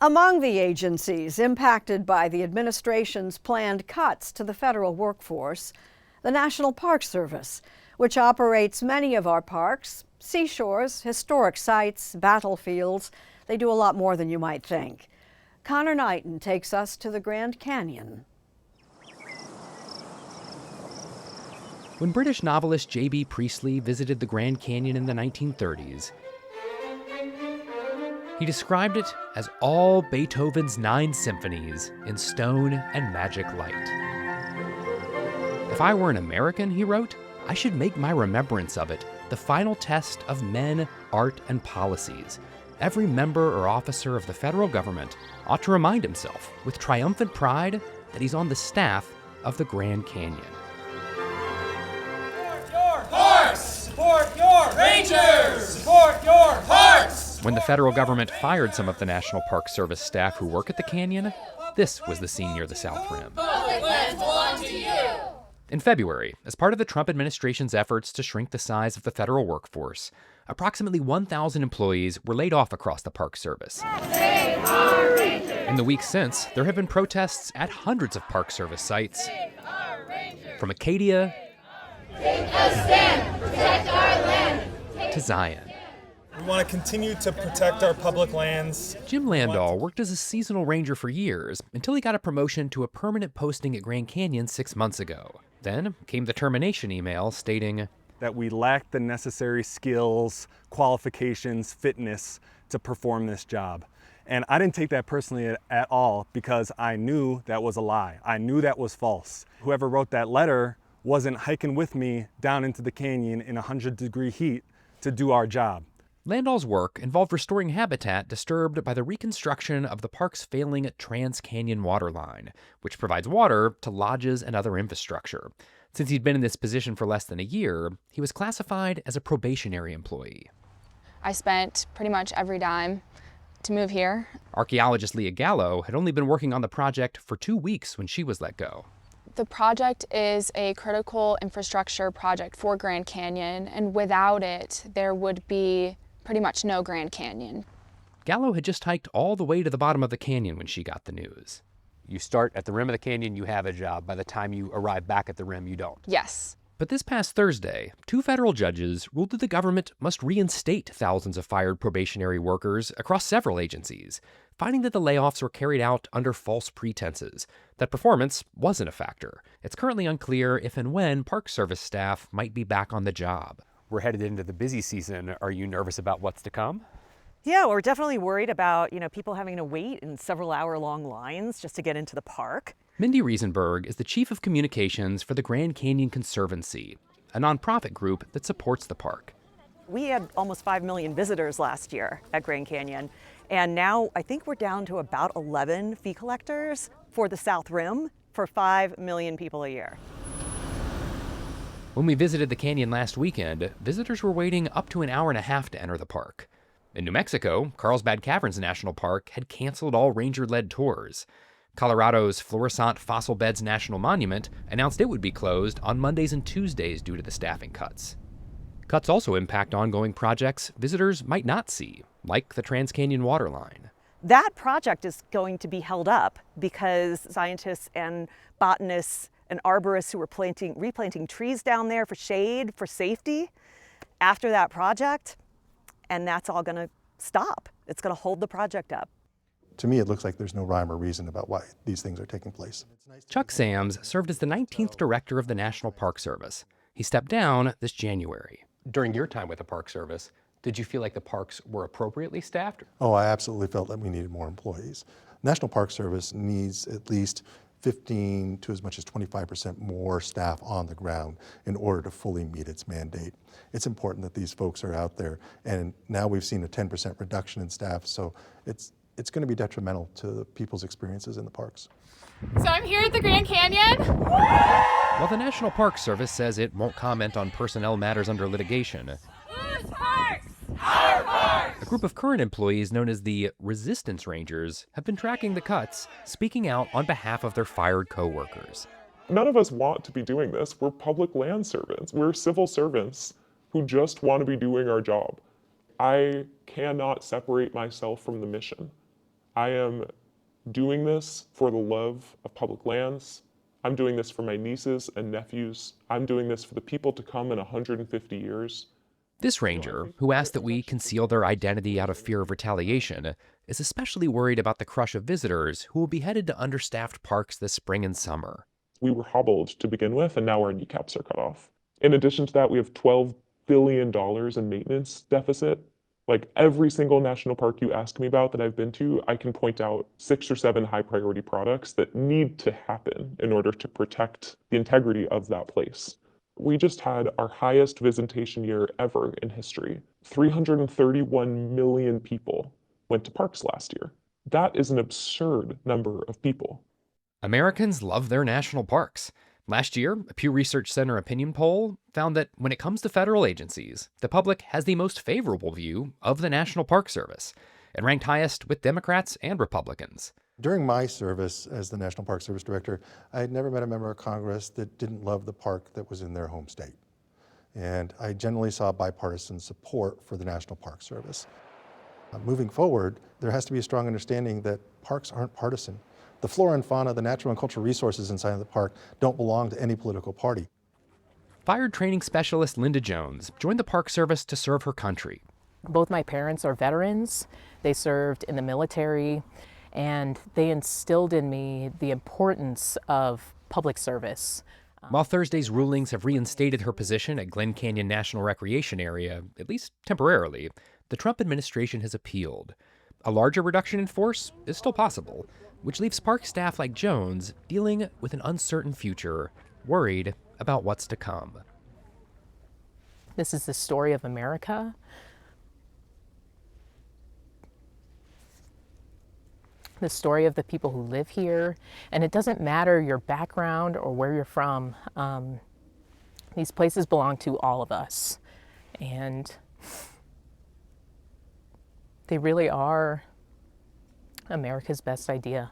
Among the agencies impacted by the administration's planned cuts to the federal workforce, the National Park Service, which operates many of our parks, seashores, historic sites, battlefields. They do a lot more than you might think. Conor Knighton takes us to the Grand Canyon. When British novelist J.B. Priestley visited the Grand Canyon in the 1930s, he described it as all Beethoven's 9 symphonies in stone and magic light. If I were an American, he wrote, I should make my remembrance of it the final test of men, art, and policies. Every member or officer of the federal government ought to remind himself with triumphant pride that he's on the staff of the Grand Canyon. Support your parks! Support your rangers! Support your parks! When the federal government fired some of the National Park Service staff who work at the canyon, this was the scene near the South Rim. Public lands belong to you! In February, as part of the Trump administration's efforts to shrink the size of the federal workforce, approximately 1,000 employees were laid off across the Park Service. Save our rangers! In the weeks since, there have been protests at hundreds of Park Service sites, from Acadia Take a stand! Protect our land! to Zion. We want to continue to protect our public lands. Jim Landahl worked as a seasonal ranger for years until he got a promotion to a permanent posting at Grand Canyon 6 months ago. Then came the termination email stating that we lacked the necessary skills, qualifications, fitness to perform this job. And I didn't take that personally at all because I knew that was a lie. I knew that was false. Whoever wrote that letter wasn't hiking with me down into the canyon in 100-degree heat to do our job. Landahl's work involved restoring habitat disturbed by the reconstruction of the park's failing Trans-Canyon water line, which provides water to lodges and other infrastructure. Since he'd been in this position for less than a year, he was classified as a probationary employee. I spent pretty much every dime to move here. Archaeologist Leah Gallo had only been working on the project for 2 weeks when she was let go. The project is a critical infrastructure project for Grand Canyon, and without it, there would be pretty much no Grand Canyon. Gallo had just hiked all the way to the bottom of the canyon when she got the news. You start at the rim of the canyon, you have a job. By the time you arrive back at the rim, you don't. Yes. But this past Thursday, 2 federal judges ruled that the government must reinstate thousands of fired probationary workers across several agencies, finding that the layoffs were carried out under false pretenses, that performance wasn't a factor. It's currently unclear if and when Park Service staff might be back on the job. We're headed into the busy season. Are you nervous about what's to come? Yeah, we're definitely worried about, people having to wait in several hour-long lines just to get into the park. Mindy Riesenberg is the chief of communications for the Grand Canyon Conservancy, a nonprofit group that supports the park. We had almost 5 million visitors last year at Grand Canyon, and now I think we're down to about 11 fee collectors for the South Rim for 5 million people a year. When we visited the canyon last weekend, visitors were waiting up to an hour and a half to enter the park. In New Mexico, Carlsbad Caverns National Park had canceled all ranger-led tours. Colorado's Florissant Fossil Beds National Monument announced it would be closed on Mondays and Tuesdays due to the staffing cuts. Cuts also impact ongoing projects visitors might not see, like the Trans-Canyon water line. That project is going to be held up because scientists and botanists and arborists who were replanting trees down there for shade, for safety, after that project, and that's all going to stop. It's going to hold the project up. To me, it looks like there's no rhyme or reason about why these things are taking place. Chuck Sams served as the 19th director of the National Park Service. He stepped down this January. During your time with the Park Service, did you feel like the parks were appropriately staffed? Oh, I absolutely felt that we needed more employees. National Park Service needs at least 15 to as much as 25% more staff on the ground in order to fully meet its mandate. It's important that these folks are out there, and now we've seen a 10% reduction in staff, so it's going to be detrimental to people's experiences in the parks. So I'm here at the Grand Canyon. While the National Park Service says it won't comment on personnel matters under litigation, Whose parks? Our parks! a group of current employees known as the Resistance Rangers have been tracking the cuts, speaking out on behalf of their fired coworkers. None of us want to be doing this. We're public land servants. We're civil servants who just want to be doing our job. I cannot separate myself from the mission. I am doing this for the love of public lands. I'm doing this for my nieces and nephews. I'm doing this for the people to come in 150 years. This ranger, who asked that we conceal their identity out of fear of retaliation, is especially worried about the crush of visitors who will be headed to understaffed parks this spring and summer. We were hobbled to begin with, and now our kneecaps are cut off. In addition to that, we have $12 billion in maintenance deficit. Like every single national park you ask me about that I've been to, I can point out 6 or 7 high priority products that need to happen in order to protect the integrity of that place. We just had our highest visitation year ever in history. 331 million people went to parks last year. That is an absurd number of people. Americans love their national parks. Last year, a Pew Research Center opinion poll found that when it comes to federal agencies, the public has the most favorable view of the National Park Service. It ranked highest with Democrats and Republicans. During my service as the National Park Service Director, I had never met a member of Congress that didn't love the park that was in their home state. And I generally saw bipartisan support for the National Park Service. Moving forward, there has to be a strong understanding that parks aren't partisan. The flora and fauna, the natural and cultural resources inside of the park don't belong to any political party. Fire training specialist Linda Jones joined the Park Service to serve her country. Both my parents are veterans. They served in the military, and they instilled in me the importance of public service. While Thursday's rulings have reinstated her position at Glen Canyon National Recreation Area, at least temporarily, the Trump administration has appealed. A larger reduction in force is still possible, which leaves park staff like Jones dealing with an uncertain future, worried about what's to come. This is the story of America. The story of the people who live here, and it doesn't matter your background or where you're from. These places belong to all of us, and they really are America's best idea.